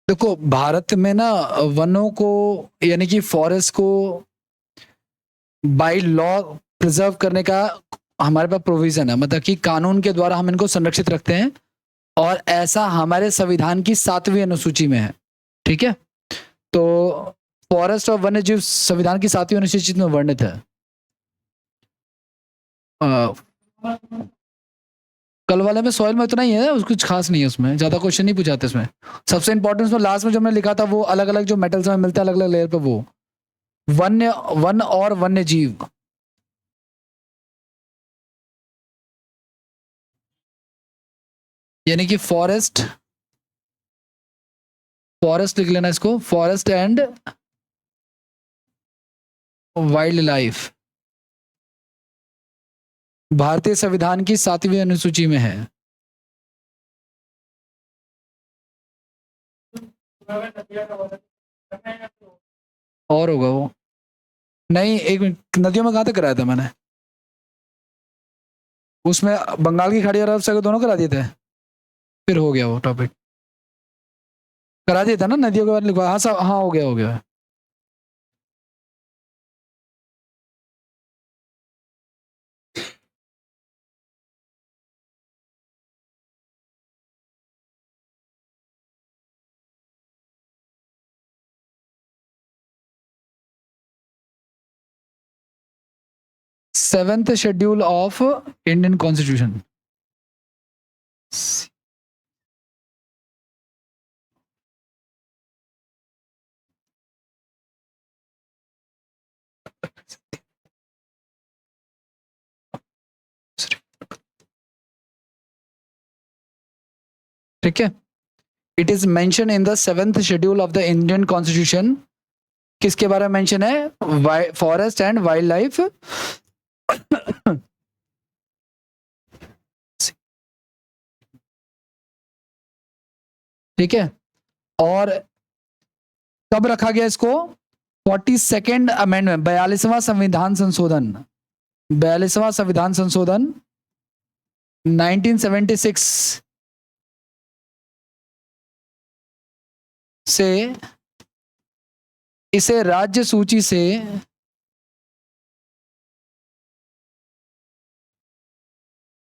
देखो भारत में ना वनों को यानी कि फॉरेस्ट को बाय लॉ प्रिजर्व करने का हमारे पास प्रोविजन है, मतलब कि कानून के द्वारा हम इनको संरक्षित रखते हैं और ऐसा हमारे संविधान की 7वीं अनुसूची में है। ठीक है, तो फॉरेस्ट और वन्य जीव संविधान की 7वीं अनुसूची में वर्णित है। कल वाले में सॉइल में उतना ही है, कुछ खास नहीं है, उसमें ज्यादा क्वेश्चन नहीं पूछाते इसमें। सबसे इंपॉर्टेंट में लास्ट में जो मैंने लिखा था वो अलग अलग जो मेटल्स में मिलते हैं अलग अलग लेयर पे, वो वन और वन्य जीव। यानी कि फॉरेस्ट लिख लेना इसको, फॉरेस्ट एंड वाइल्ड लाइफ भारतीय संविधान की 7वीं अनुसूची में है। और होगा वो, नहीं एक मिनट, नदियों में कहां तक कराया था मैंने? उसमें बंगाल की खाड़ी और अरब सागर दोनों करा दिए थे, फिर हो गया वो टॉपिक, करा दिया था ना नदियों के बारे में लिखवा। हाँ सब, हाँ हो गया हो गया। Seventh schedule of Indian constitution. ठीक है, it is mention in the 7th schedule of the Indian constitution. किसके बारे में मेंशन है? Forest and wild life. ठीक है, और कब रखा गया इसको? 42nd अमेंडमेंट, 42वां संविधान संशोधन, 42वां संविधान संशोधन 1976 से इसे राज्य सूची से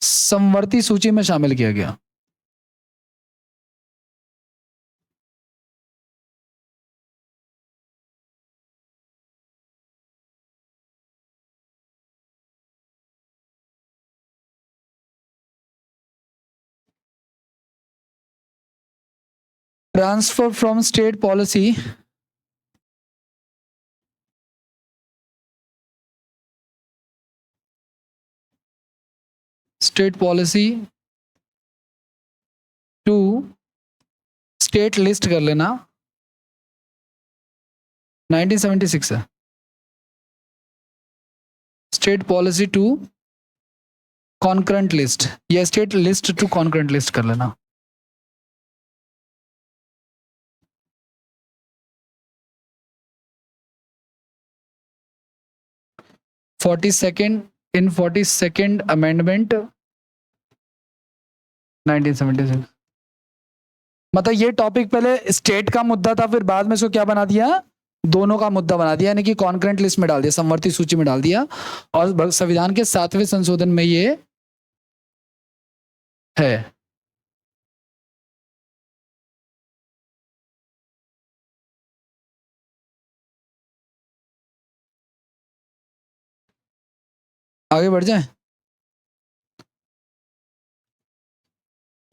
संवर्ती सूची में शामिल किया गया। Transfer from state policy to state list कर लेना, 1976 है। State policy to concurrent list, या state list to concurrent list कर लेना। In 42nd amendment 1976। मतलब ये टॉपिक पहले स्टेट का मुद्दा था, फिर बाद में इसको क्या बना दिया? दोनों का मुद्दा बना दिया, यानी कि कॉन्करेंट लिस्ट में डाल दिया, समवर्ती सूची में डाल दिया, और संविधान के 7वें संशोधन में ये है। आगे बढ़ जाए।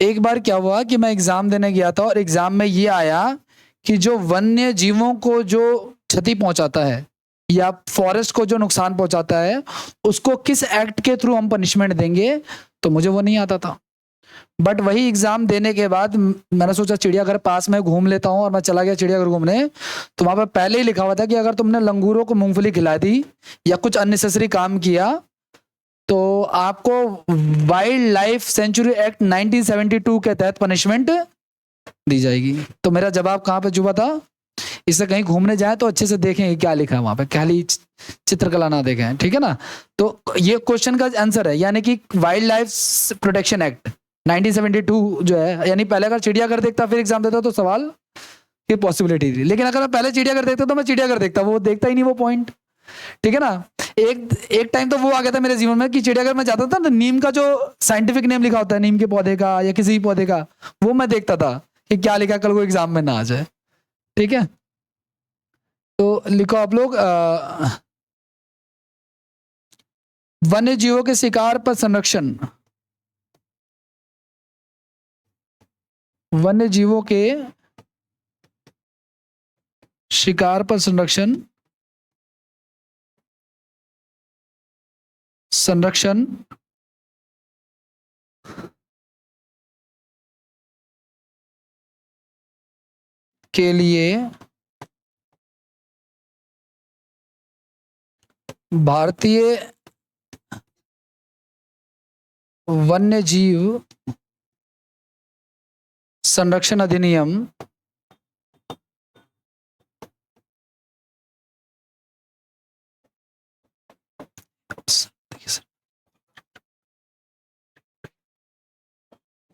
एक बार क्या हुआ कि मैं एग्जाम देने गया था और एग्जाम में ये आया कि जो वन्य जीवों को जो क्षति पहुंचाता है या फॉरेस्ट को जो नुकसान पहुंचाता है उसको किस एक्ट के थ्रू हम पनिशमेंट देंगे, तो मुझे वो नहीं आता था। बट वही एग्जाम देने के बाद मैंने सोचा चिड़ियाघर पास में घूम लेता हूं, और मैं चला गया चिड़ियाघर घूमने, तो वहां पर पहले ही लिखा हुआ था कि अगर तुमने लंगूरों को मूंगफली खिला दी या कुछ अननेसेसरी काम किया तो आपको वाइल्ड लाइफ सेंचुरी एक्ट 1972 के तहत पनिशमेंट दी जाएगी। तो मेरा जवाब कहां पे चुपा था? इससे कहीं घूमने जाए तो अच्छे से देखें क्या लिखा है वहां पे, खाली चित्रकला ना देखें, ठीक है ना। तो ये क्वेश्चन का आंसर है, यानी कि वाइल्ड लाइफ प्रोटेक्शन एक्ट 1972 जो है, यानी पहले अगर चिड़ियाघर देखता फिर एग्जाम देता तो सवाल ये पॉसिबिलिटी थी। लेकिन अगर मैं पहले चिड़ियाघर देखता तो मैं चिड़ियाघर देखता, वो देखता ही नहीं वो पॉइंट। ठीक है ना। एक एक टाइम तो वो आ गया था मेरे जीवन में कि चिड़ियाघर में जाता था ना, नीम का जो साइंटिफिक नेम लिखा होता है नीम के पौधे का या किसी भी पौधे का, वो मैं देखता था कि क्या लिखा, कल को एग्जाम में ना आ जाए। ठीक है, तो लिखो आप लोग वन्य जीवों के शिकार पर संरक्षण। वन्य जीवों के शिकार पर संरक्षण, संरक्षण के लिए भारतीय वन्य जीव संरक्षण अधिनियम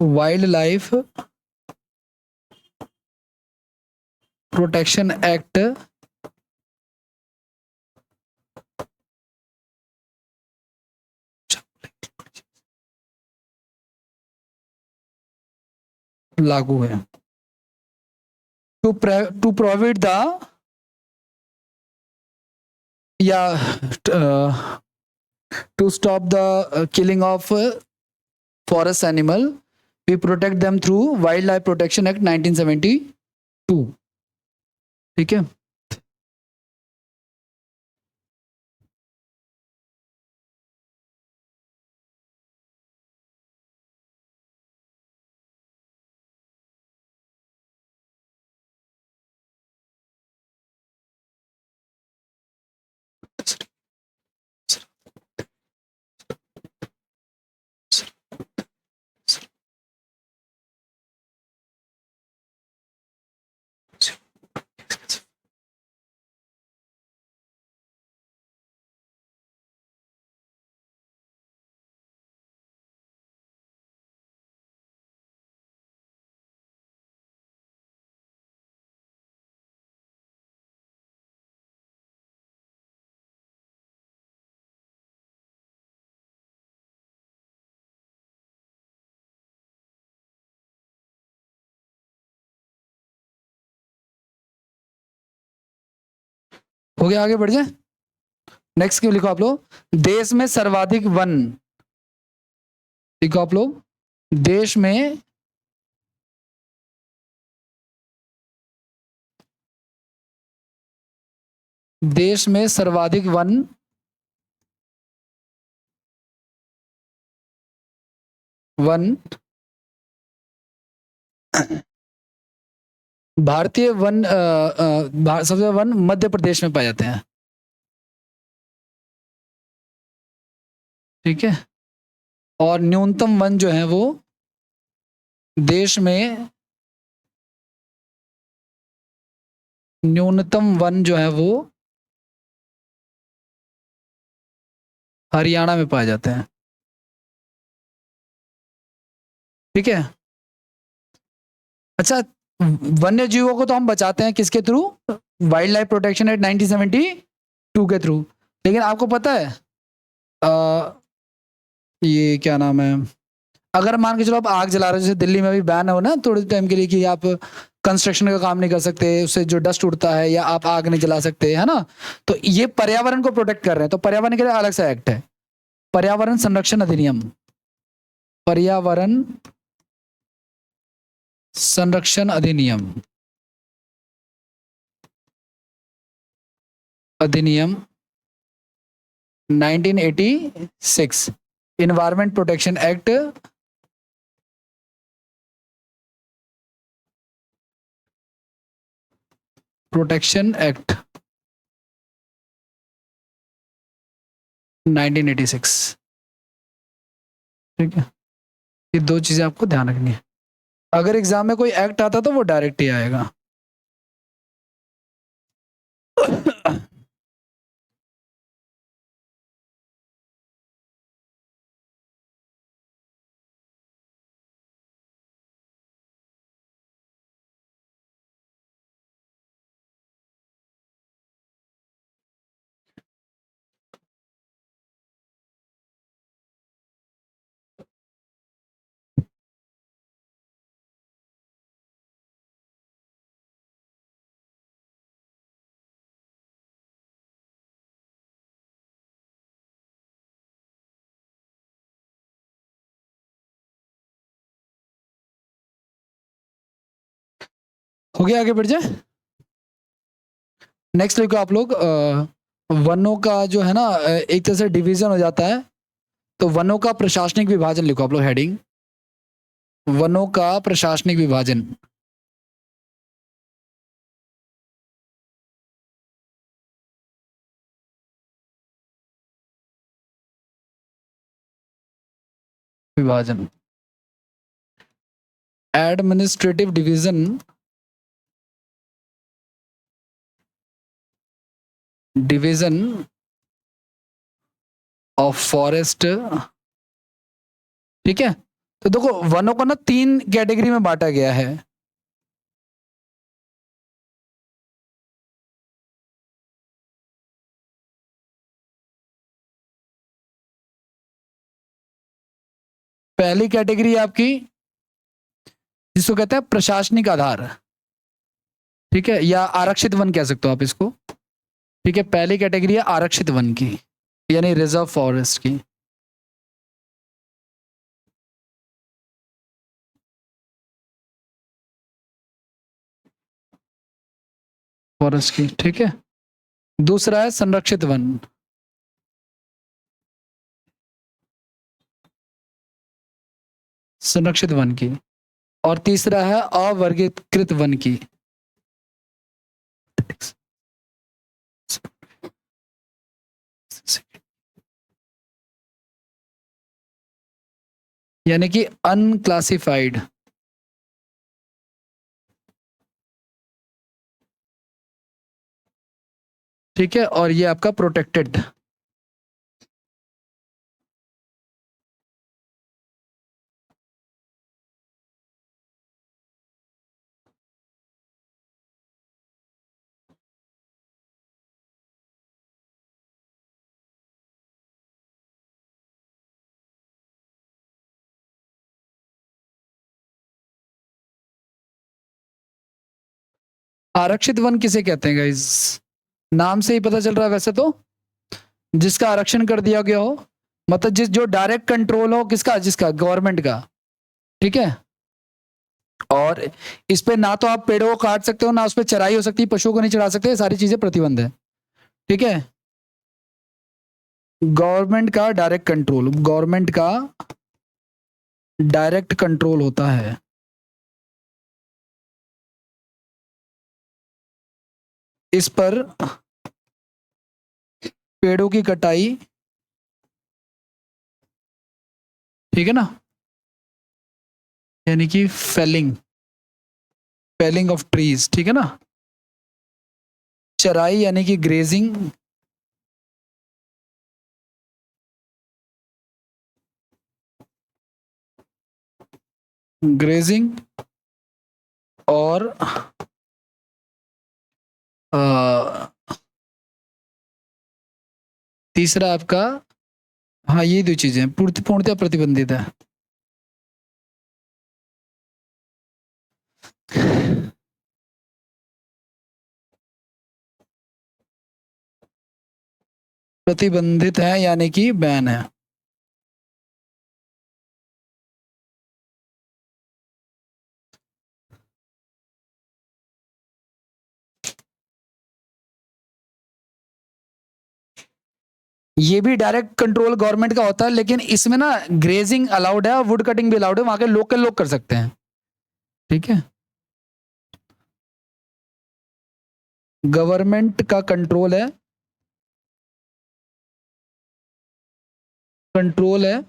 वाइल्ड लाइफ प्रोटेक्शन एक्ट लागू है टू प्रोहिबिट द या to stop the killing of forest animal, we protect them through wildlife protection act 1972। ठीक है, हो गया, आगे बढ़ जाए। नेक्स्ट क्यों लिखो आप लोग, देश में सर्वाधिक वन, लिखो आप लोग, देश में सर्वाधिक वन भारतीय वन सबसे ज्यादा वन मध्य प्रदेश में पाए जाते हैं। ठीक है, और न्यूनतम वन जो है वो देश में, न्यूनतम वन जो है वो हरियाणा में पाए जाते हैं। ठीक है, अच्छा, वन्य जीवों को तो हम बचाते हैं किसके through, wildlife protection act 1972 के थ्रू। लेकिन आपको पता है ये क्या नाम है, अगर मान के चलो आप आग जला रहे हो, जैसे दिल्ली में भी बैन हो ना थोड़े टाइम के लिए कि आप कंस्ट्रक्शन का काम नहीं कर सकते, उससे जो डस्ट उड़ता है, या आप आग नहीं जला सकते, है ना। तो ये पर्यावरण को प्रोटेक्ट कर रहे हैं, तो पर्यावरण के लिए अलग सा एक्ट है, पर्यावरण संरक्षण अधिनियम, पर्यावरण संरक्षण अधिनियम, अधिनियम 1986, environment protection act, protection act 1986। ठीक है, ये दो चीजें आपको ध्यान रखनी है। अगर एग्जाम में कोई एक्ट आता तो वो डायरेक्ट ही आएगा। हो गया, आगे बढ़ जाए। नेक्स्ट लिखो आप लोग, वनों का जो है ना एक तरह से डिवीजन हो जाता है, तो वनों का प्रशासनिक विभाजन लिखो आप लोग, हेडिंग वनों का प्रशासनिक विभाजन। विभाजन, administrative division, division of forest. ठीक है, तो देखो वनों को ना 3 कैटेगरी में बांटा गया है। पहली कैटेगरी आपकी जिसको कहते हैं प्रशासनिक आधार, ठीक है, या आरक्षित वन कह सकते हो आप इसको। ठीक है, पहली कैटेगरी है आरक्षित वन की, यानी रिजर्व फॉरेस्ट की। फॉरेस्ट की, ठीक है। दूसरा है संरक्षित वन, संरक्षित वन की। और तीसरा है अवर्गीकृत वन की। यानी कि अनक्लासिफाइड। ठीक है, और ये आपका प्रोटेक्टेड। आरक्षित वन किसे कहते हैं गाइस? नाम से ही पता चल रहा है वैसे तो, जिसका आरक्षण कर दिया गया हो, मतलब जो डायरेक्ट कंट्रोल हो किसका, जिसका गवर्नमेंट का। ठीक है, और इस पे ना तो आप पेड़ों को काट सकते हो, ना उस पर चराई हो सकती, पशुओं को नहीं चढ़ा सकते, सारी चीजें प्रतिबंध है। ठीक है, गवर्नमेंट का डायरेक्ट कंट्रोल, गवर्नमेंट का डायरेक्ट कंट्रोल होता है। इस पर पेड़ों की कटाई, ठीक है ना, यानी कि फेलिंग, फेलिंग ऑफ ट्रीज, ठीक है ना। चराई यानी कि ग्रेजिंग, ग्रेजिंग, और तीसरा आपका, हाँ ये 2 चीजें पूर्णतः प्रतिबंधित है। प्रतिबंधित है यानी कि बैन है। ये भी डायरेक्ट कंट्रोल गवर्नमेंट का होता है, लेकिन इसमें ना ग्रेजिंग अलाउड है और वुड कटिंग भी अलाउड है, वहां के लोकल लोग कर सकते हैं। ठीक है, गवर्नमेंट का कंट्रोल है, कंट्रोल है।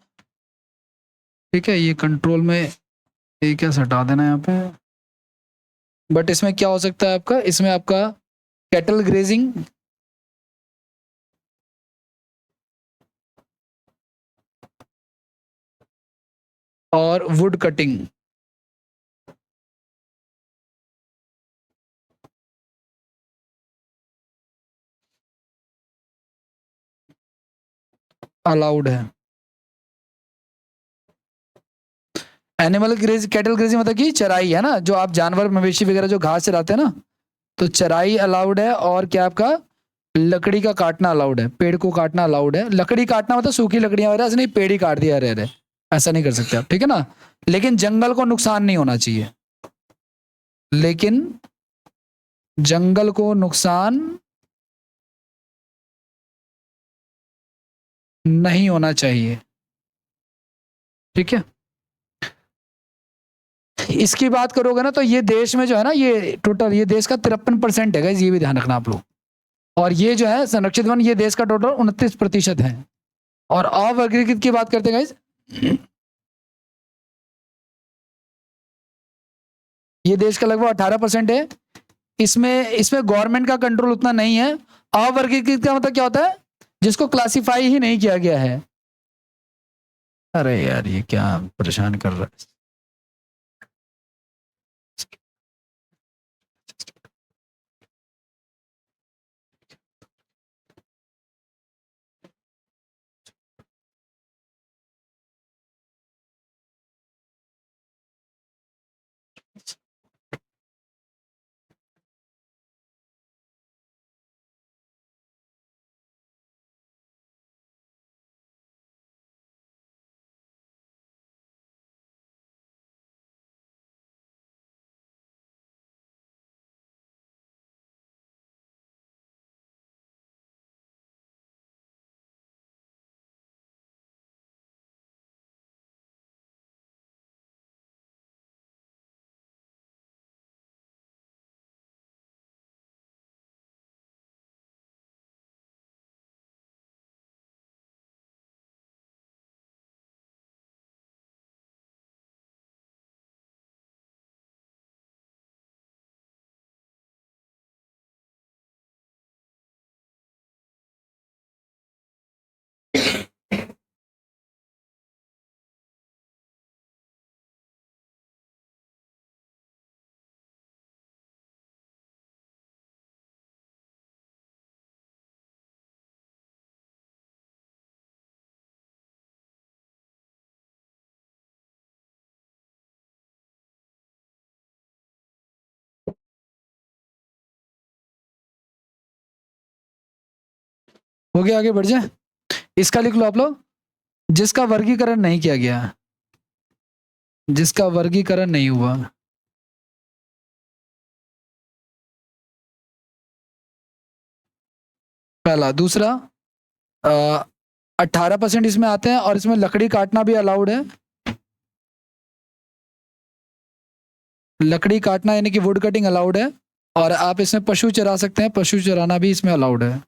ठीक है, ये कंट्रोल में ये क्या हटा देना यहाँ पे, बट इसमें क्या हो सकता है आपका, इसमें आपका कैटल ग्रेजिंग, और वुड कटिंग। अलाउड है। एनिमल ग्रेज, कैटल ग्रेजिंग मतलब कि चराई है ना, जो आप जानवर मवेशी वगैरह जो घास चराते हैं ना, तो चराई अलाउड है। और क्या आपका लकड़ी का काटना अलाउड है, पेड़ को काटना अलाउड है। लकड़ी काटना मतलब सूखी लकड़ियां वगैरह, ऐसे नहीं पेड़ ही काट दिया रहे, ऐसा नहीं कर सकते आप। ठीक है ना, लेकिन जंगल को नुकसान नहीं होना चाहिए, लेकिन जंगल को नुकसान नहीं होना चाहिए। ठीक है, इसकी बात करोगे ना तो ये देश में जो है ना, ये टोटल ये देश का 53% है गाइस, ये भी ध्यान रखना आप लोग। और ये जो है संरक्षित वन, ये देश का टोटल 29% है। और अवर्गीकृत की बात करते हैं गाइस, ये देश का लगभग 18% है। इसमें इसमें गवर्नमेंट का कंट्रोल उतना नहीं है। अवर्गीकृत का मतलब क्या होता है, जिसको क्लासिफाई ही नहीं किया गया है। अरे यार ये क्या परेशान कर रहा है। हो गया, आगे बढ़ जाए। इसका लिख लो आप लोग, जिसका वर्गीकरण नहीं किया गया, जिसका वर्गीकरण नहीं हुआ। पहला। दूसरा, 18% इसमें आते हैं और इसमें लकड़ी काटना भी अलाउड है। लकड़ी काटना यानी कि वुड कटिंग अलाउड है। और आप इसमें पशु चरा सकते हैं, पशु चराना भी इसमें अलाउड है।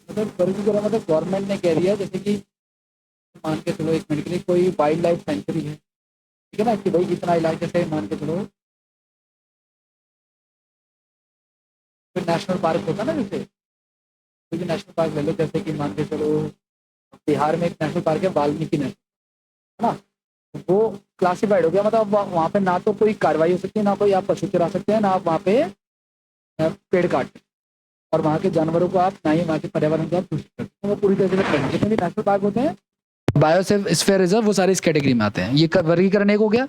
मतलब वर्गीकरण मतलब गवर्नमेंट ने कह दिया, जैसे कि मान के चलो एक मिनट के लिए कोई वाइल्ड लाइफ सेंचुरी है, ठीक है ना, कि भाई इतना इलाके से मान के चलो फिर नेशनल पार्क होता ना, जैसे कोई भी नेशनल पार्क ले लो, जैसे कि मान के चलो बिहार में एक नेशनल पार्क है वाल्मीकि नेशनल, है ना। वो क्लासिफाइड हो गया, मतलब वहाँ पे ना तो कोई कार्रवाई हो सकती है, ना कोई आप पशु चरा सकते हैं, ना आप वहाँ पे पेड़ काट, और वहाँ के जानवरों को आप ना ही वहाँ के पर्यावरण को आप दूषित करते हैं। वो पूरी तरीके से करेंगे। जितने भी नेशनल पार्क होते हैं, बायोस्फीयर रिजर्व, वो सारे इस कैटेगरी में आते हैं। ये वर्गीकरण एक हो गया।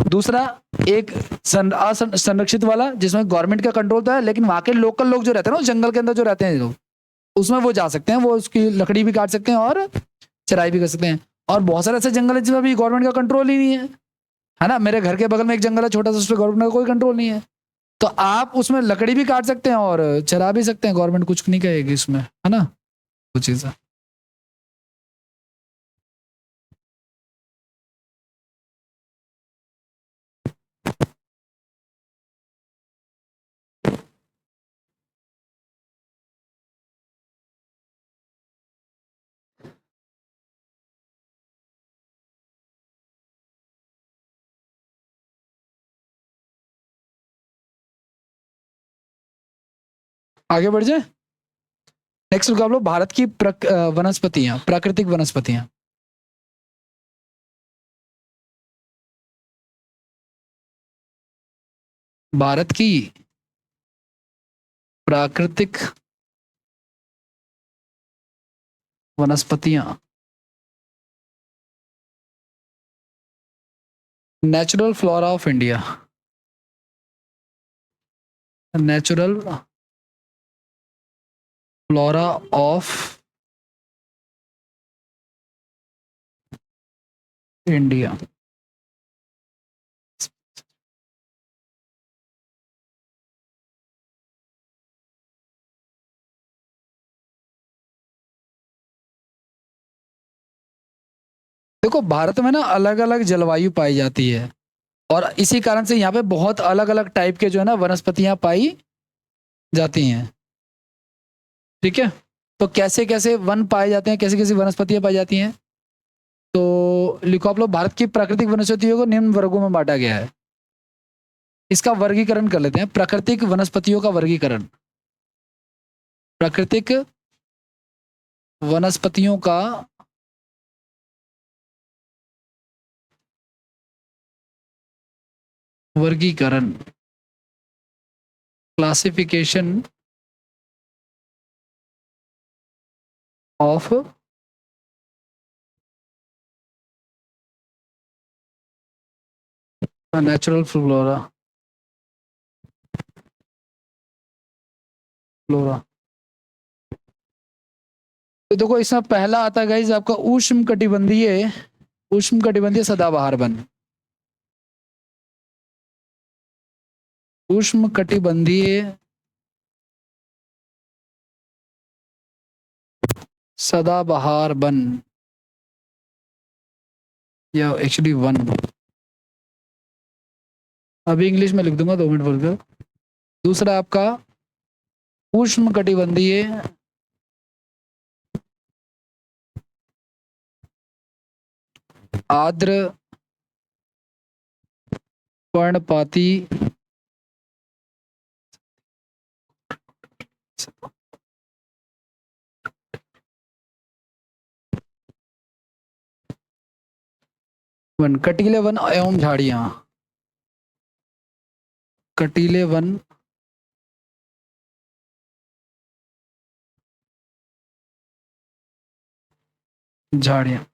दूसरा, एक संरक्षित वाला, जिसमें गवर्नमेंट का कंट्रोल तो है, लेकिन वहाँ के लोकल लोग जो रहते हैं ना, जंगल के अंदर जो रहते हैं लोग, उसमें वो जा सकते हैं, वो उसकी लकड़ी भी काट सकते हैं और चराई भी कर सकते हैं। और बहुत सारे ऐसे जंगल है जिसमें भी गवर्नमेंट का कंट्रोल ही नहीं है ना। मेरे घर के बगल में एक जंगल है छोटा सा, उस पर गवर्नमेंट का कोई कंट्रोल नहीं है। तो आप उसमें लकड़ी भी काट सकते हैं और चरा भी सकते हैं, गवर्नमेंट कुछ नहीं कहेगी इसमें, है ना, वो चीज़ है। आगे बढ़ जाए। नेक्स्ट आप लोग भारत की वनस्पतियां, प्राकृतिक वनस्पतियां। भारत की प्राकृतिक वनस्पतियां, natural flora of India, natural flora of India. देखो भारत में ना अलग अलग जलवायु पाई जाती है और इसी कारण से यहाँ पे बहुत अलग अलग टाइप के जो है ना वनस्पतियां पाई जाती हैं। ठीक है, तो कैसे कैसे वन पाए जाते हैं, कैसे कैसे वनस्पतियां पाई जाती हैं, तो लिखो आप लोग, भारत की प्राकृतिक वनस्पतियों को निम्न वर्गों में बांटा गया है। इसका वर्गीकरण कर लेते हैं, प्राकृतिक वनस्पतियों का वर्गीकरण। प्राकृतिक वनस्पतियों का वर्गीकरण, classification of natural flora, flora. तो देखो इसमें पहला आता है गाइस आपका उष्ण कटिबंधीय, उष्ण कटिबंधीय सदाबहार वन, उष्ण कटिबंधीय सदाबहार वन, या एक्चुअली वन, अभी इंग्लिश में लिख दूंगा, 2 मिनट बोलकर। दूसरा आपका उष्ण कटिबंधीय आर्द्र पर्णपाती वन, कटीले वन एवं झाड़ियां, कटीले वन झाड़ियां,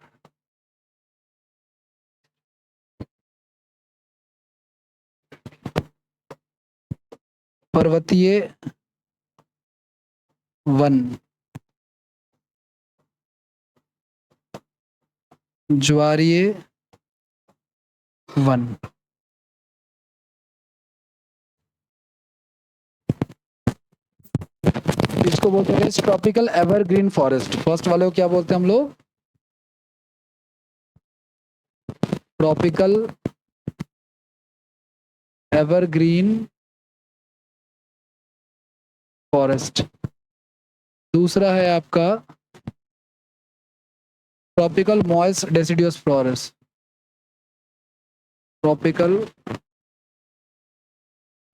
पर्वतीय वन, ज्वारीय वन। इसको बोलते हैं ट्रॉपिकल एवरग्रीन फॉरेस्ट। फर्स्ट वाले को क्या बोलते हैं हम लोग, ट्रॉपिकल एवरग्रीन फॉरेस्ट। दूसरा है आपका tropical moist deciduous forest, tropical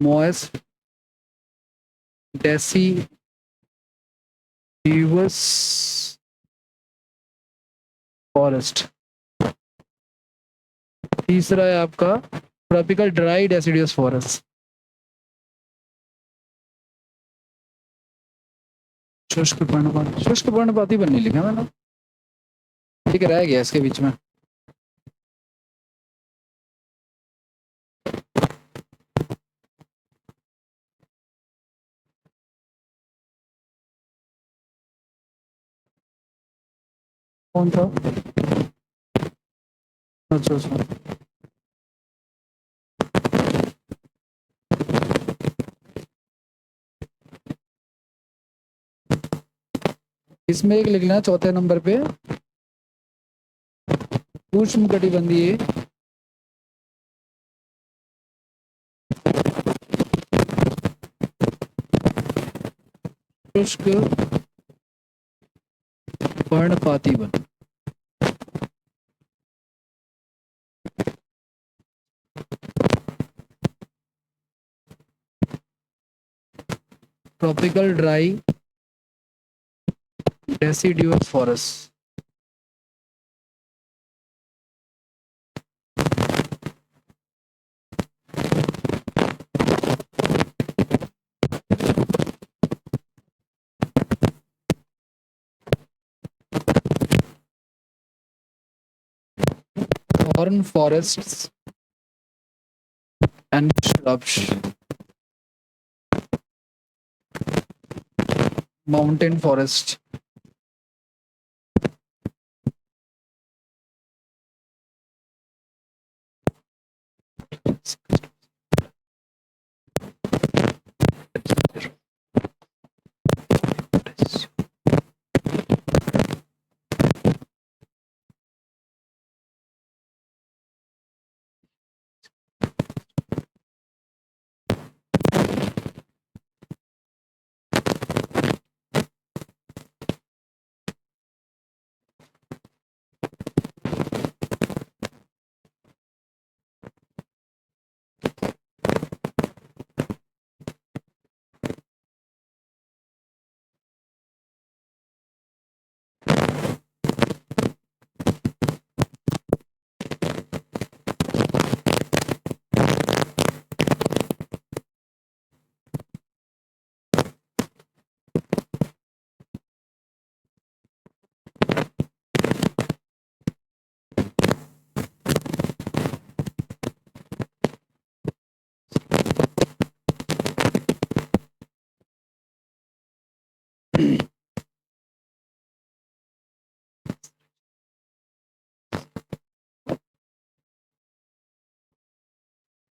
moist deciduous forest. तीसरा है आपका ट्रॉपिकल ड्राई डेसिडियस फॉरेस्ट, शुष्क पर्णपाती, शुष्क पर्णपाती बन नहीं लिखा मैंने, ठीक है, रह गया इसके बीच में। कौन था, अच्छा अच्छा, इसमें एक लिख लेना चौथे नंबर पे, उष्ण कटिबंधीय शुष्क पर्णपाती one. Tropical dry deciduous forest. thorn forests and shrubs, mountain forest.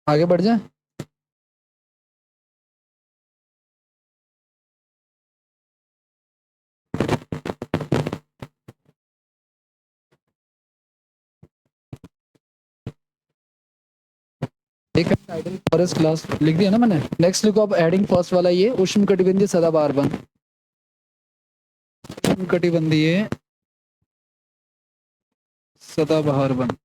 आगे बढ़ जाए। एक टाइटल फॉरेस्ट क्लास लिख दिया ना मैंने। नेक्स्ट लिखो अब एडिंग फर्स्ट वाला ये उष्णकटिबंधीय सदाबहार वन। उष्णकटिबंधीय सदाबहार वन।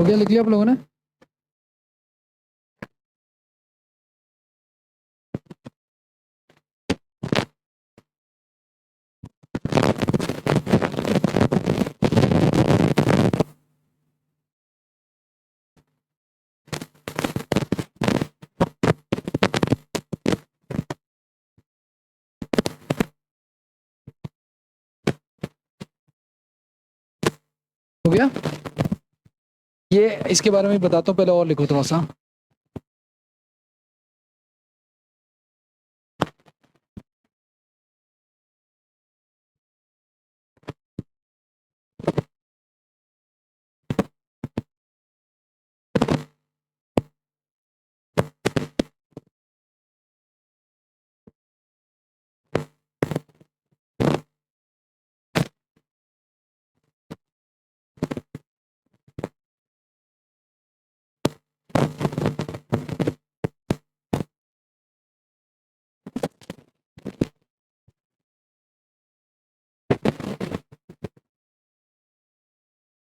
हो गया, लिख लिया आप लोगों ने? हो गया? ये इसके बारे में बताता हूँ, पहले और लिखो थोड़ा सा।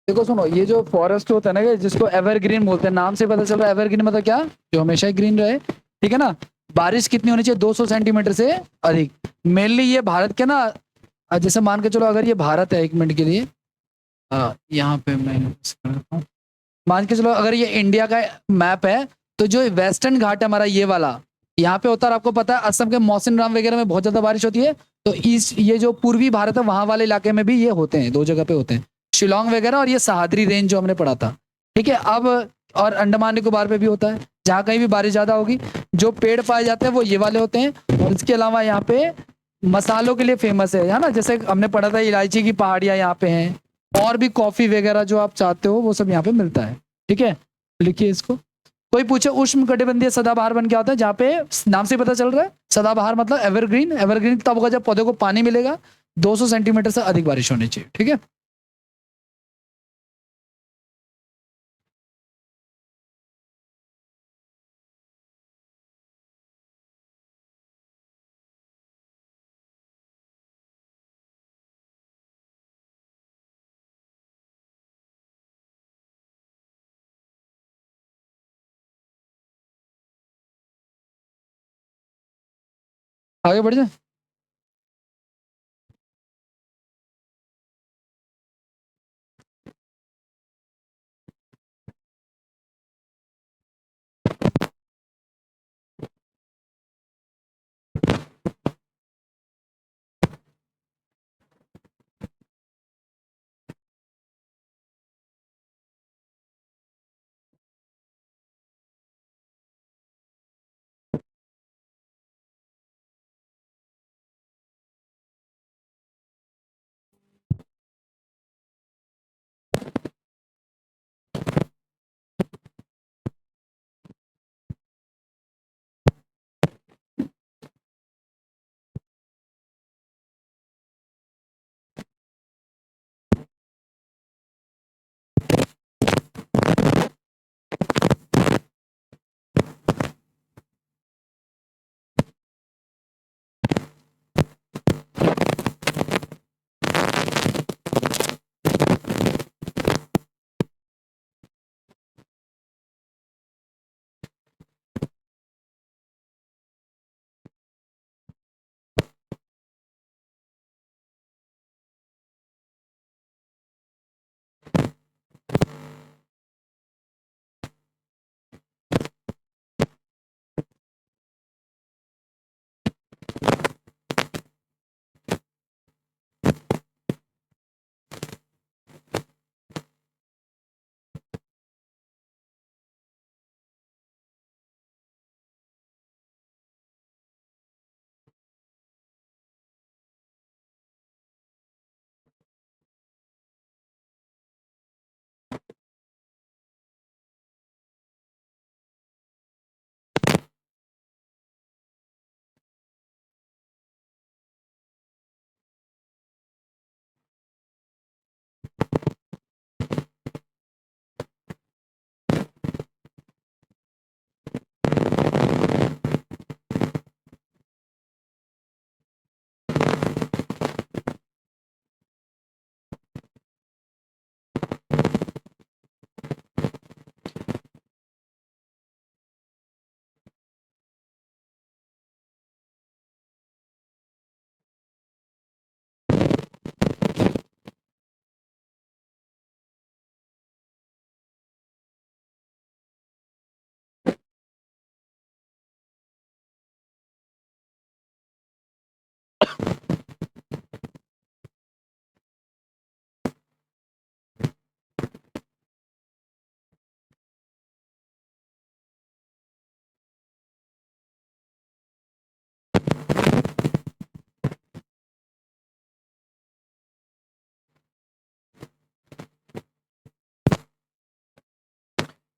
देखो सुनो, ये जो फॉरेस्ट होता है ना, जिसको एवरग्रीन बोलते हैं, नाम से पता चल रहा है एवरग्रीन मतलब क्या, जो हमेशा ही ग्रीन रहे, ठीक है ना। बारिश कितनी होनी चाहिए? 200 सेंटीमीटर से अधिक। मेनली ये भारत के ना, जैसे मान के चलो अगर ये भारत है, 1 मिनट के लिए यहाँ पे मैं मान के चलो अगर ये इंडिया का मैप है, तो जो वेस्टर्न घाट है हमारा ये वाला, यहाँ पे होता है। आपको पता है असम के मौसिन राम वगैरह में बहुत ज्यादा बारिश होती है। तो ईस्ट, ये जो पूर्वी भारत है वहां वाले इलाके में भी ये होते हैं, 2 जगह पे होते हैं, शिलोंग वगैरह और ये सहाद्री रेंज जो हमने पढ़ा था, ठीक है। अब और अंडमान निकोबार पे भी होता है, जहाँ कहीं भी बारिश ज्यादा होगी। जो पेड़ पाए जाते हैं वो ये वाले होते हैं, और इसके अलावा यहाँ पे मसालों के लिए फेमस है ना, जैसे हमने पढ़ा था इलायची की पहाड़ियां यहाँ पे हैं, और भी कॉफी वगैरह जो आप चाहते हो वो सब यहाँ पे मिलता है, ठीक है। लिखिए इसको। कोई पूछे उष्ण कटिबंधीय सदाबहार वन क्या होता है, जहाँ पे नाम से पता चल रहा है सदाबहार मतलब एवरग्रीन। एवरग्रीन तब होगा जब पौधे को पानी मिलेगा, 200 सेंटीमीटर से अधिक बारिश होनी चाहिए, ठीक है। आगे बढ़ जाए।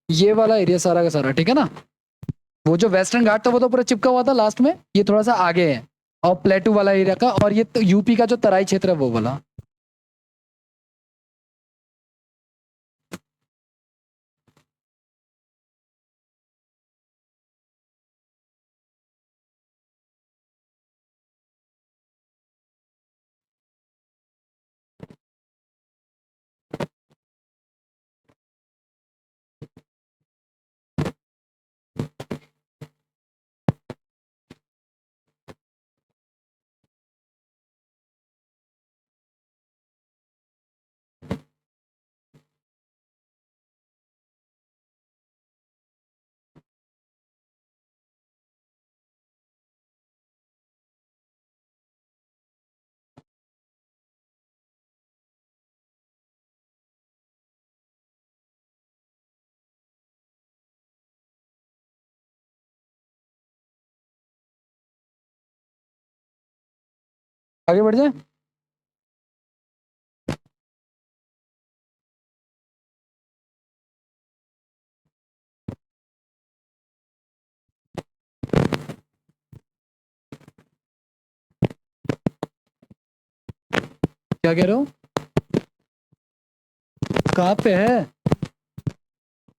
ये वाला एरिया सारा का सारा, ठीक है ना। वो जो वेस्टर्न घाट था वो तो पूरा चिपका हुआ था लास्ट में, ये थोड़ा सा आगे है। और प्लेटू वाला एरिया का, और ये तो यूपी का जो तराई क्षेत्र है वो वाला। आगे बढ़ जाए। क्या कह रहे हो? कहाँ पे है?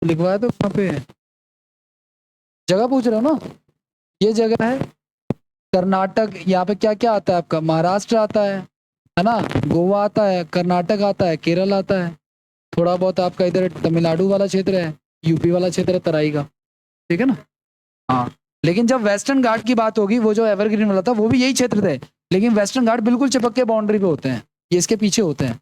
लिखवाया तो कहाँ पे है? जगह पूछ रहे हो ना? ये जगह है कर्नाटक। यहाँ पे क्या क्या आता है आपका? महाराष्ट्र आता है ना। गोवा आता है, कर्नाटक आता है, केरल आता है। थोड़ा बहुत आपका इधर तमिलनाडु वाला क्षेत्र है, यूपी वाला क्षेत्र है तराई का, ठीक है ना। हाँ, लेकिन जब वेस्टर्न घाट की बात होगी, वो जो एवरग्रीन वाला था वो भी यही क्षेत्र थे, लेकिन वेस्टर्न घाट बिल्कुल चिपक के बाउंड्री पे होते हैं, ये इसके पीछे होते हैं।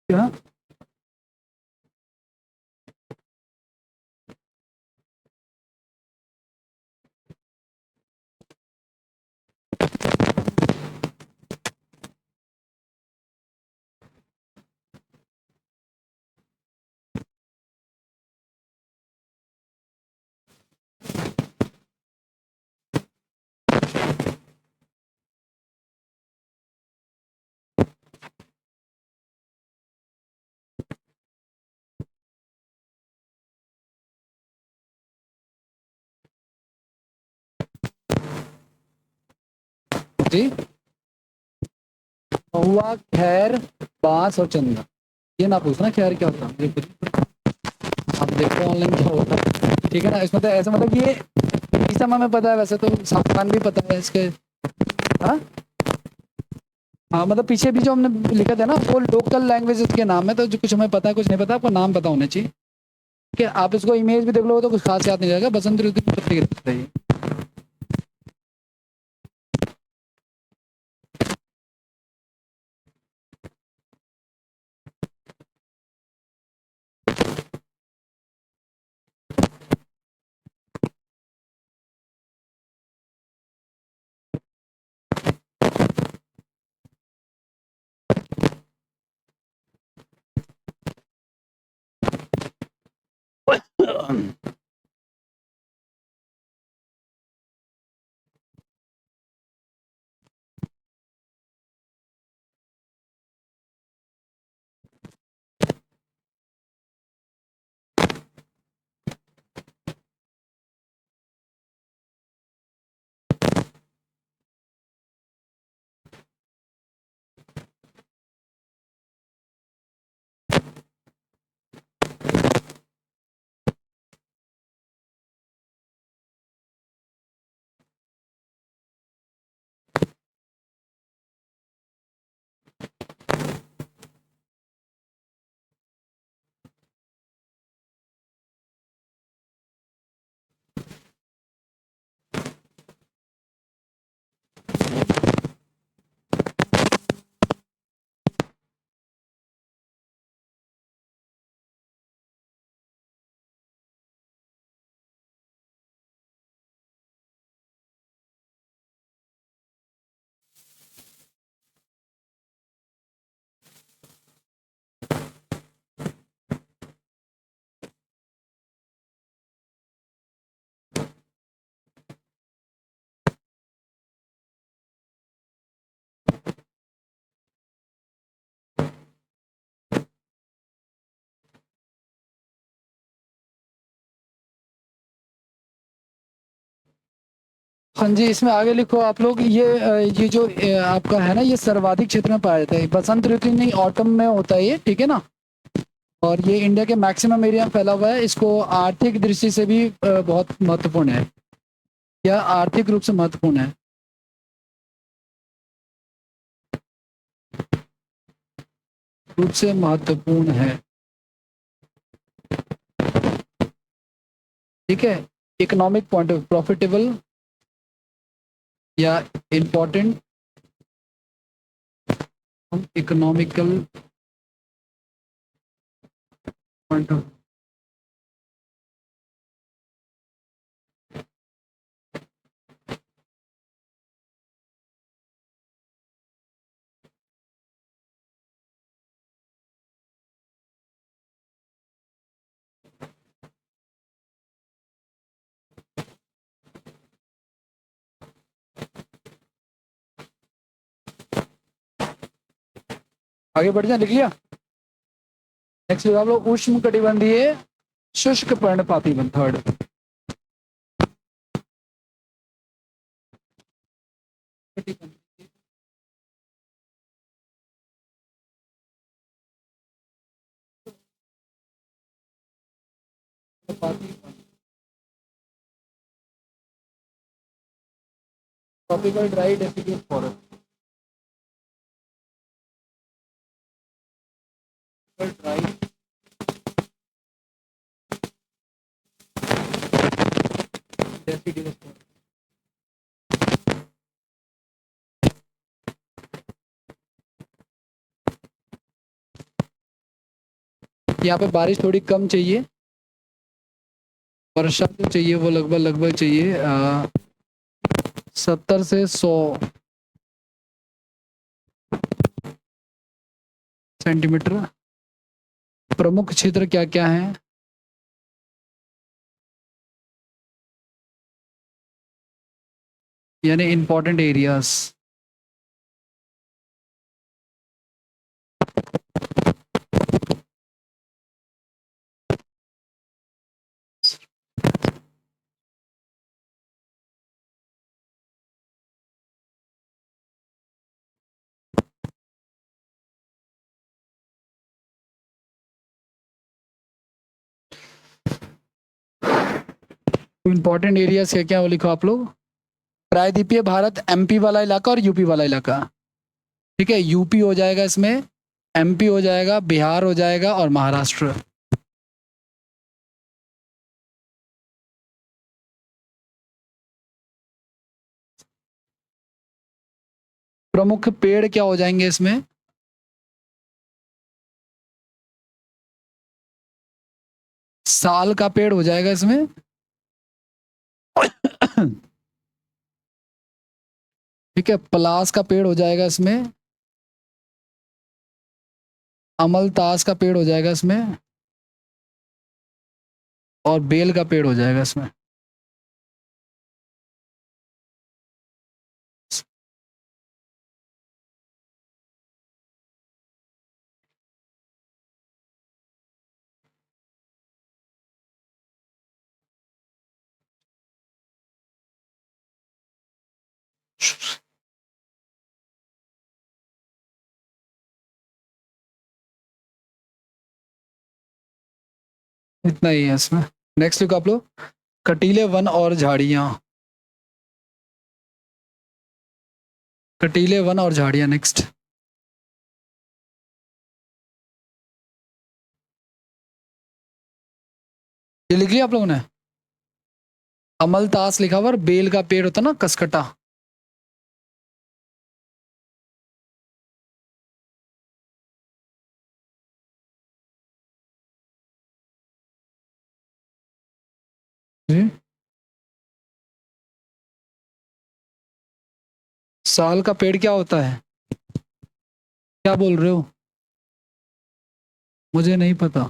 क्या? जी, महुआ, खैर, बांस और चंदन। ये ना पूछना खैर क्या होता है, आप देखो ऑनलाइन क्या होता है, ठीक है ना। इसमें तो ऐसा मतलब ये इस समय में पता है, वैसे तो सावधान भी पता है इसके। हाँ हाँ, मतलब पीछे भी जो हमने लिखा था ना वो लोकल लैंग्वेजेस के नाम है, तो जो कुछ हमें पता है कुछ नहीं पता, आपको नाम पता होना चाहिए कि आप इसको इमेज भी देख लो तो कुछ खास याद नहीं रहेगा। बसंत ऋतु की पत्ती गिरती है। हाँ जी, इसमें आगे लिखो आप लोग, ये जो आपका है ना, ये सर्वाधिक क्षेत्र में पाया जाता है। बसंत ऋतु नहीं, ऑटम में होता है ये, ठीक है ना। और ये इंडिया के मैक्सिमम एरिया में फैला हुआ है। इसको आर्थिक दृष्टि से भी बहुत महत्वपूर्ण है। यह आर्थिक रूप से महत्वपूर्ण है। रूप से महत्वपूर्ण है, ठीक है। इकोनॉमिक पॉइंट ऑफ प्रॉफिटेबल या इम्पोर्टेंट, इकोनॉमिकल पॉइंट ऑफ। आगे बढ़ जाए, लिख लिया। नेक्स्ट आप लोग उष्ण कटिबंधीय शुष्क पर्णपाती one, third. Tropical dry deciduous forest, dry deciduous forest. यहाँ पे बारिश थोड़ी कम चाहिए, वर्षा जो चाहिए वो लगभग लगभग चाहिए 70 से 100 सेंटीमीटर। प्रमुख क्षेत्र क्या क्या है? यानी इंपॉर्टेंट एरियाज। इंपॉर्टेंट एरियाज क्या क्या वो लिखो आप लोग। प्रायद्वीपीय भारत, एमपी वाला इलाका और यूपी वाला इलाका। ठीक है, यूपी हो जाएगा इसमें, एमपी हो जाएगा, बिहार हो जाएगा और महाराष्ट्र। प्रमुख पेड़ क्या हो जाएंगे इसमें? साल का पेड़ हो जाएगा इसमें। ठीक है, पलास का पेड़ हो जाएगा इसमें। अमलतास का पेड़ हो जाएगा इसमें। और बेल का पेड़ हो जाएगा इसमें। इतना ही है इसमें। नेक्स्ट लिखो आप लोग, कटीले वन और झाड़ियां। कटीले वन और झाड़ियां नेक्स्ट। ये लिख लिया आप लोगों ने? अमलतास लिखा हुआ और बेल का पेड़ होता ना, कसकटा। जी। साल का पेड़ क्या होता है? क्या बोल रहे हो? मुझे नहीं पता।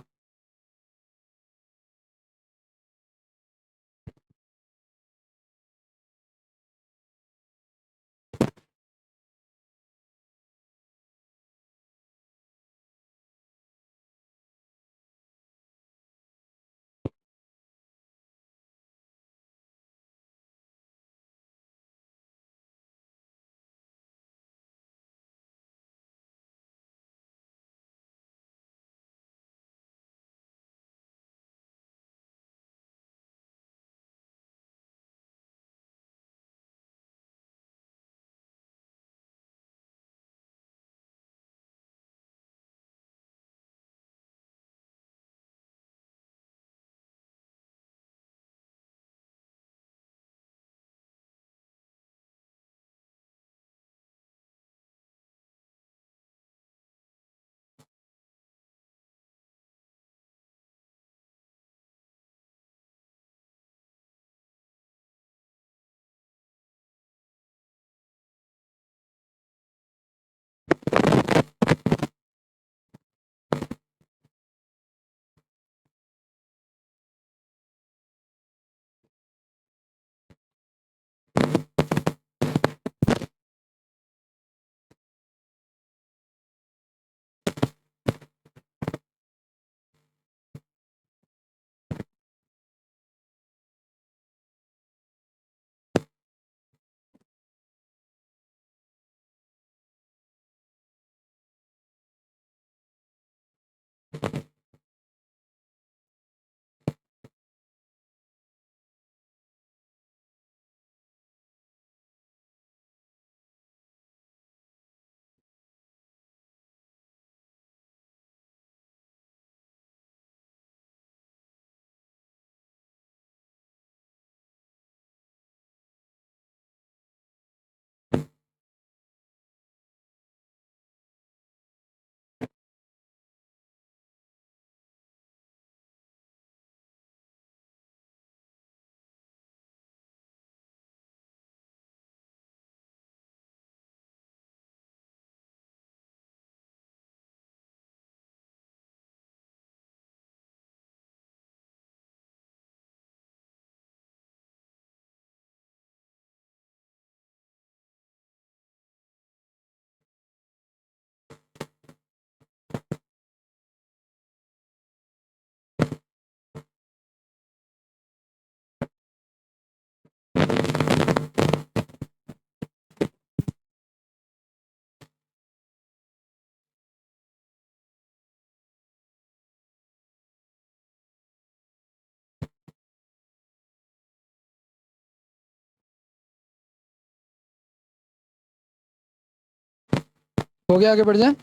हो गया, आगे बढ़ जाए।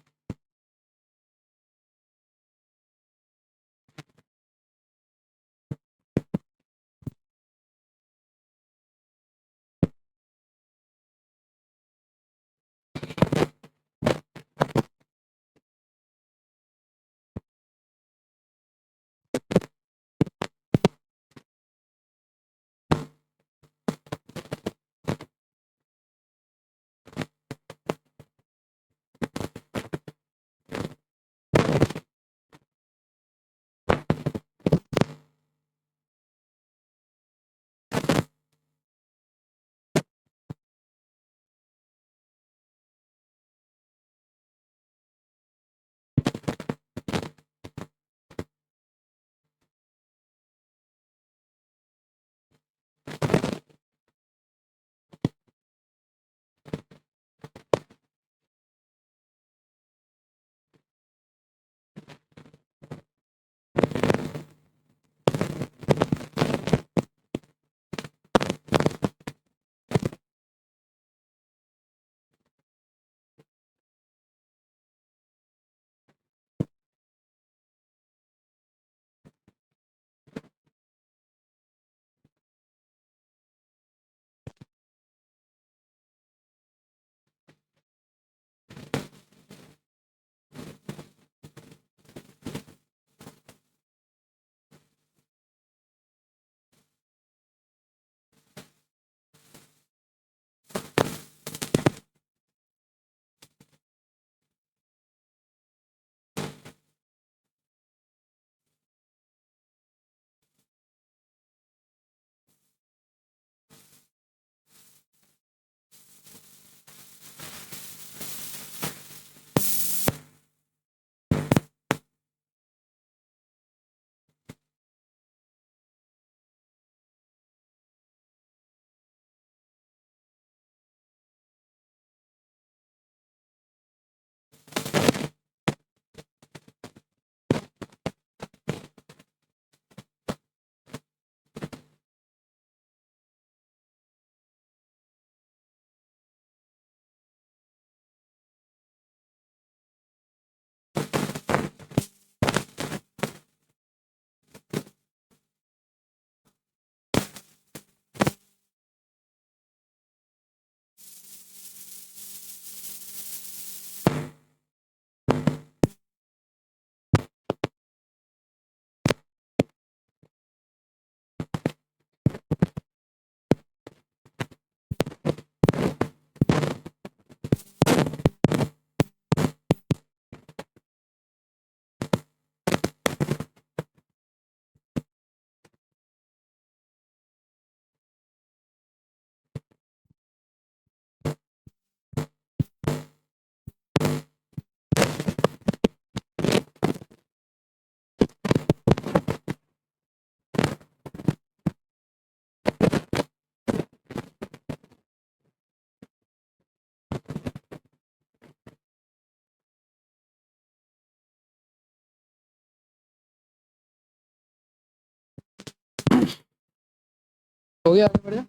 हो गया, आगे बढ़ जाए।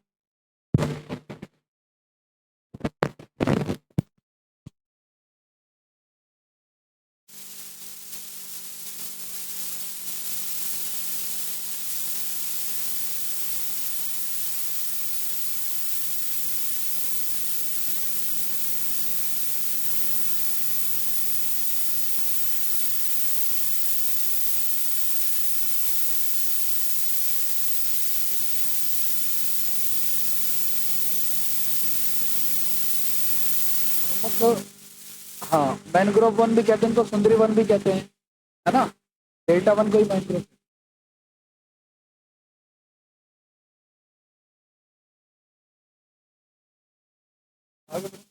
प्रमुख, हाँ, मैनग्रोव वन भी कहते हैं, तो सुंदरी वन भी कहते हैं, है ना। डेल्टा वन को ही मैनग्रोव। आगे बढ़ो।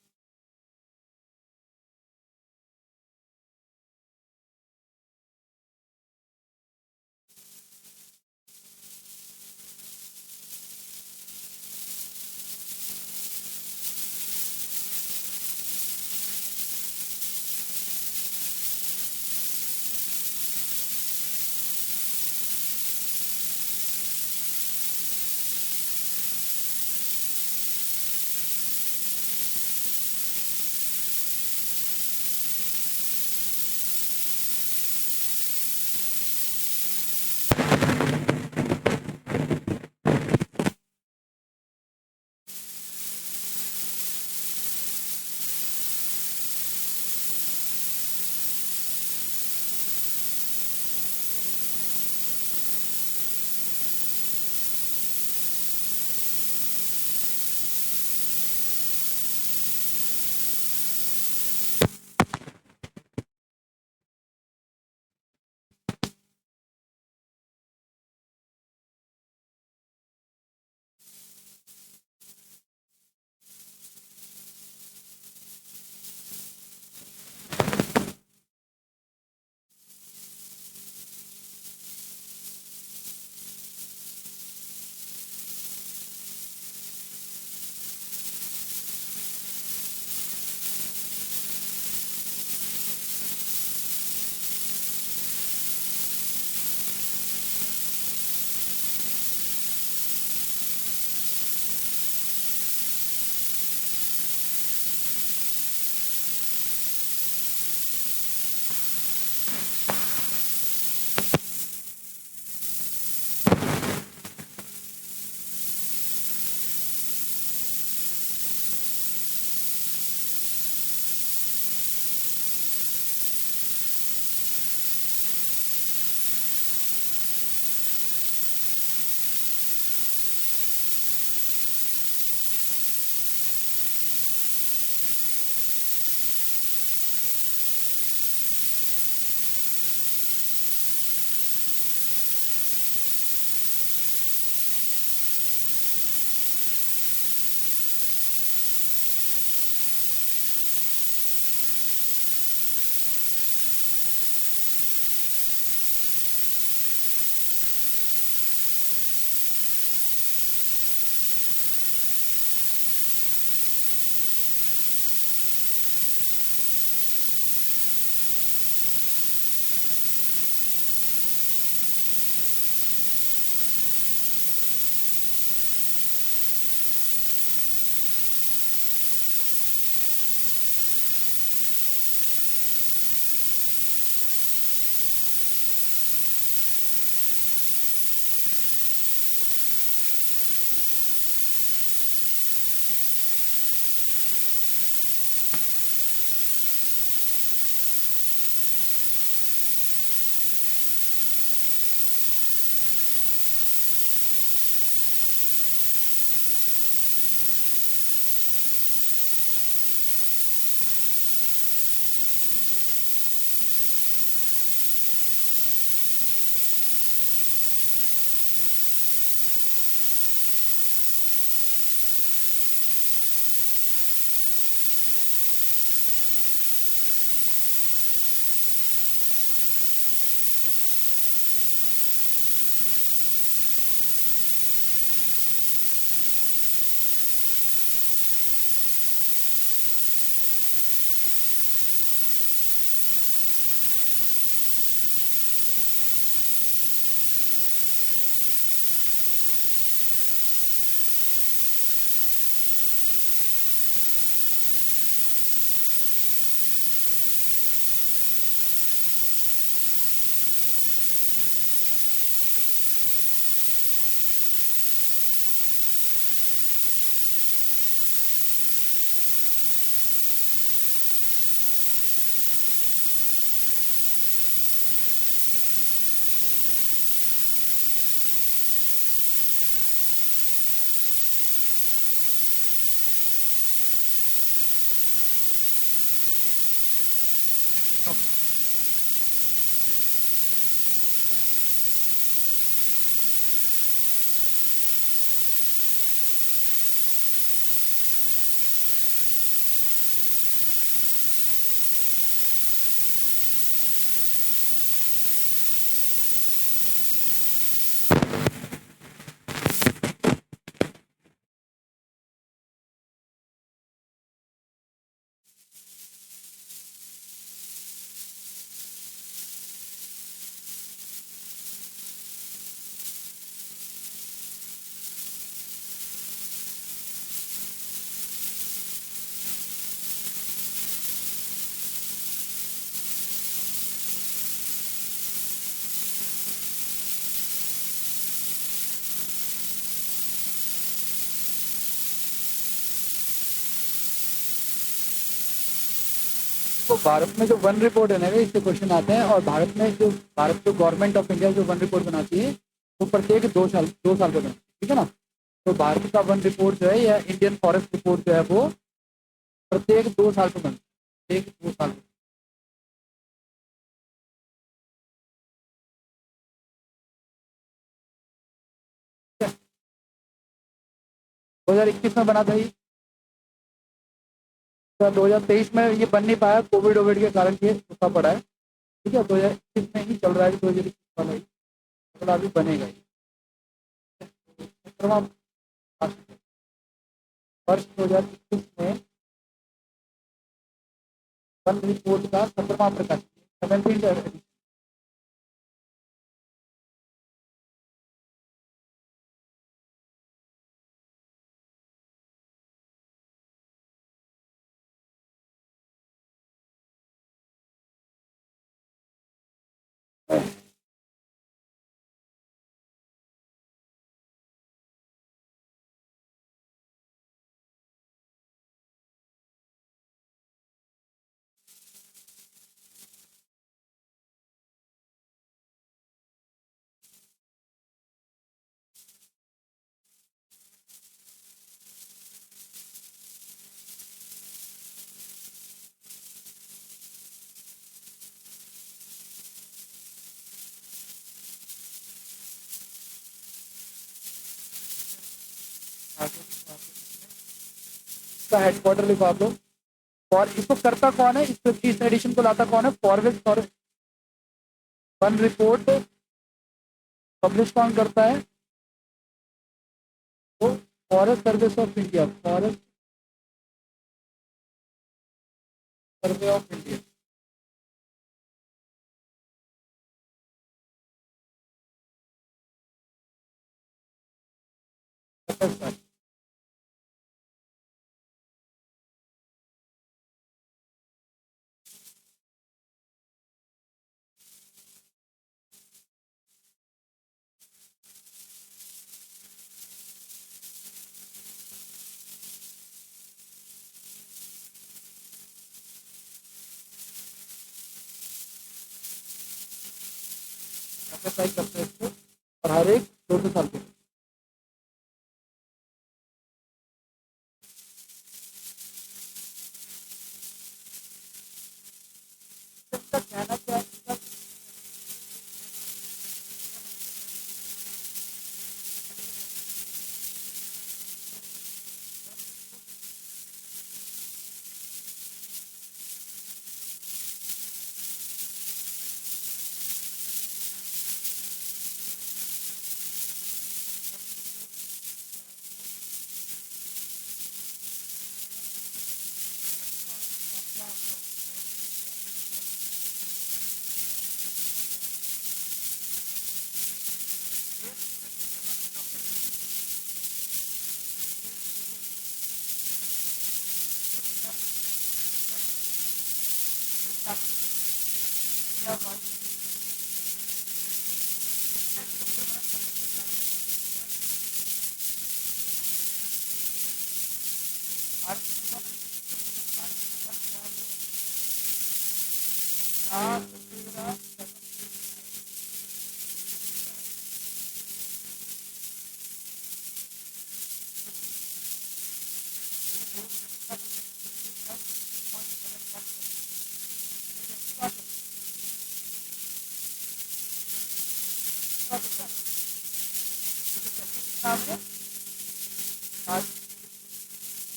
तो भारत में जो वन रिपोर्ट है ना, इससे क्वेश्चन आते हैं। और भारत जो गवर्नमेंट ऑफ इंडिया जो वन रिपोर्ट बनाती है, वो प्रत्येक 2 साल पे बनाती है, ठीक है ना। तो भारत का वन रिपोर्ट जो है, या इंडियन फॉरेस्ट रिपोर्ट जो है, वो प्रत्येक 2 साल पे बनती है, प्रत्येक 2 साल पे। 2021 में बना था ये। 2023 में ये बन नहीं पाया, कोविड वोविड के कारण ये रुका पड़ा है, ठीक है। 2021 में ही चल रहा है, 2021 वाला ही अगला अभी बनेगा ही। 17वां वर्ष 2021 में वन रिपोर्ट का 17वां प्रकाशन, 17th। इसका हेडक्वार्टर लिखो आप लोग। और इसको करता कौन है, इस एडिशन को लाता कौन है, फॉरवेस्ट फॉरेस्ट वन रिपोर्ट पब्लिश कौन करता है, वो forest service of India, forest survey of India. FSI करते हैं इसको, और हर एक 2 साल के। इसका कहना क्या है,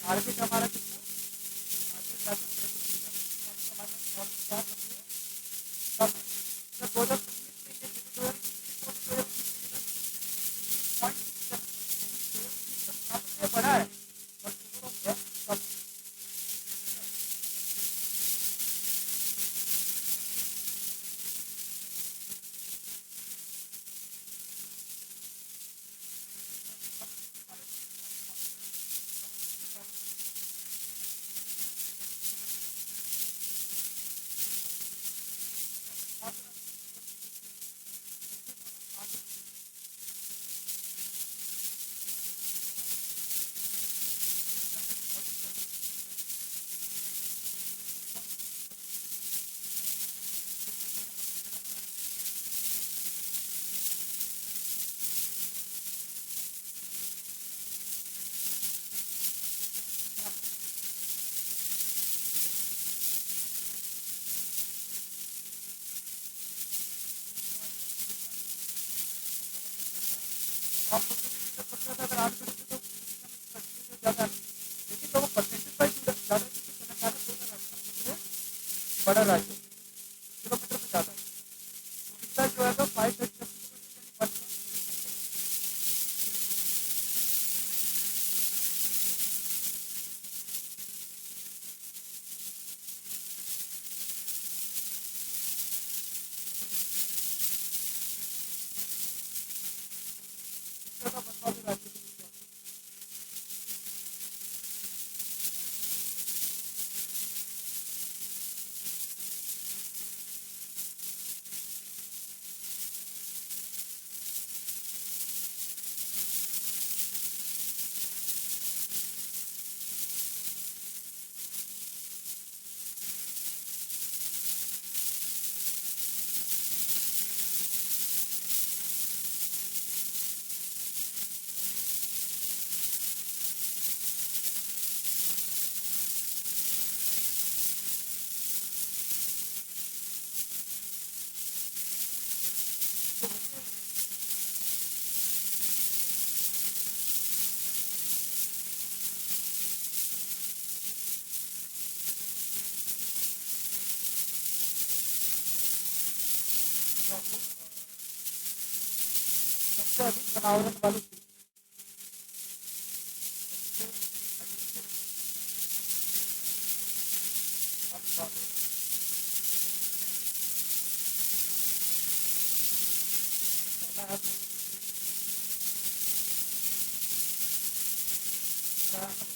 टारगेट हमारा कितना, बड़ा है। आपको तो भी दिक्कत पड़ता था, अगर 8 करोगे तो परसेंटेज ज़्यादा है, लेकिन तो वो परसेंटेज वाइज ज़्यादा क्योंकि तेलंगाना छोटा राज्य है, आंध्र प्रदेश बड़ा राज्य है, किलोमीटर में ज़्यादा है, तो इसका जो है तो 530 ज़्यादा बनवाले राज्य में दिक्कत है। तो हम लोग सबसे अधिक बनावट वाली चीज़ पहला है,